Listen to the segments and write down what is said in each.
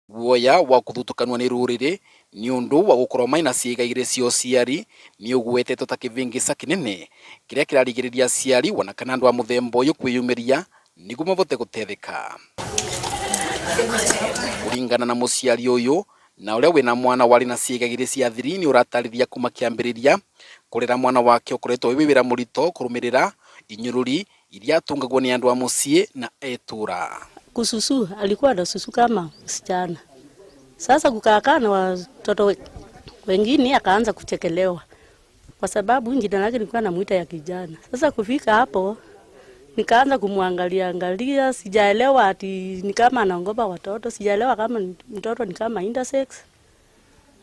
Guoya wa kuthutukanwa ni ruriri ni undu wa gukorwo maina ciiga igiri cia uciari ni ugwetetwo ta kivingica kinene kiria kirarigiriria aciari wana kana andu a muthemba uyu kwiyumiria niguo mavote gutetheka. Kuringana na muciari uyu na uria wina mwana wari na ciiga igiri cia thiri ni uratarithia kuma kiambiriria kurera mwana wake ukoretwo wi wira murito kurumirira inyururi iria atungagwo ni andu a mucii na etura. Kususu alikuwa na susu kama msichana. Sasa kukaa na watoto wengine akaanza kuchekelewa. Kwa sababu jina lake nilikuwa namuita ya kijana. Sasa kufika hapo nikaanza kumwangalia, sijaelewa ati ni kama anaongopa watoto, sijaelewa kama mtoto ni kama intersex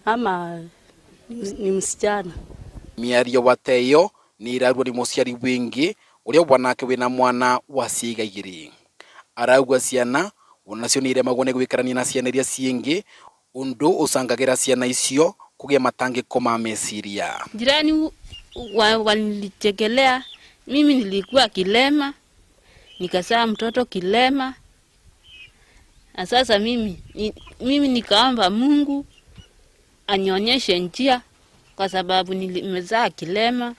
ama ni msichana. Miario wateyo ni irarua ni muciari wingi uria wanake wina mwana wa ciiga igiri. Arauga ciana onacio ni iremagwo ni gwikarania na ciana iria ciingi undu ucangagira ciana icio kugia matangiko ma meciria. Jirani walichekelea, mimi nilikuwa kilema, nikazaa mtoto kilema. Na sasa mimi nikaomba Mungu anionyeshe njia kwa sababu nimezaa kilema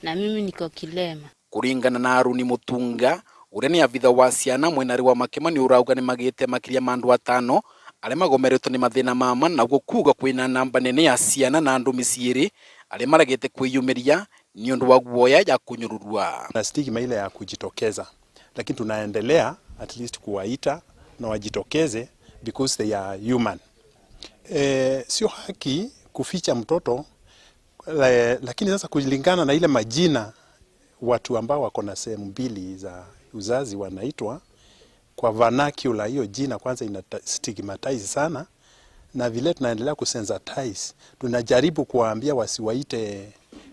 na mimi niko kilema. Kuringana na Aruni Mutunga uria ni avitha wa ciana mwenari wa Makema ni urauga ni magite makiria mandu 5 aria magomeretwo ni mathina mama na gukuga kwina namba nene ya ciana na andu miciiri aria maragite kwiyumiria ni undu wa guoya ya kunyururua na stigma ile ya kujitokeza, lakini tunaendelea at least kuwaita na wajitokeze because they are human. Sio haki kuficha mtoto, lakini sasa kulingana na ile majina watu ambao wako na sehemu mbili za uzazi wanaitwa kwa vernacular, hiyo jina kwanza ina stigmatize sana, na vile tunaendelea kusensitize, tunajaribu kuwaambia wasiwaite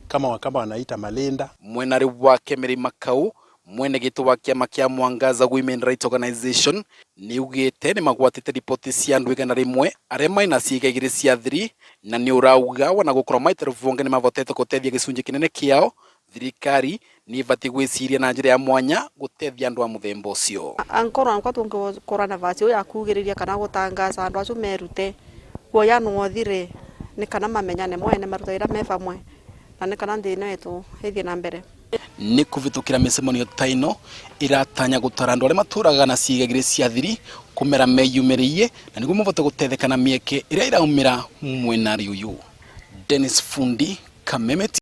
kama wanaita Malenda. Mwenari wake Mary Makau mwene gito wa kiama kia Mwangaza Women Rights Organization ni ugite ni magwatite ripoti cia andu 101 aria maina ciiga igiri cia thiri na ni urauga wana gukorwo maiteruvunge ni mavotete gutethia gicunji kinene kiao. Thirikari ni vati gwiciria na njira ya mwanya gutethia andu a muthemba ucio. Ankorwo tungikora na vasi ya kugiriria kana gutangaza andu acio merute guoya no thire ni kana mamenyane mwene marutaira me vamwe na ni kana thina wetu ithie na mbere. Ni kuvitukira micemanio taino iratanya gutara andu aria maturaga na ciiga igiri cia thiri kumera meyumiririe na niguo mavote gutetheka na mieke iria iraumira mwenari uyu. Dennis Fundi, Kameme.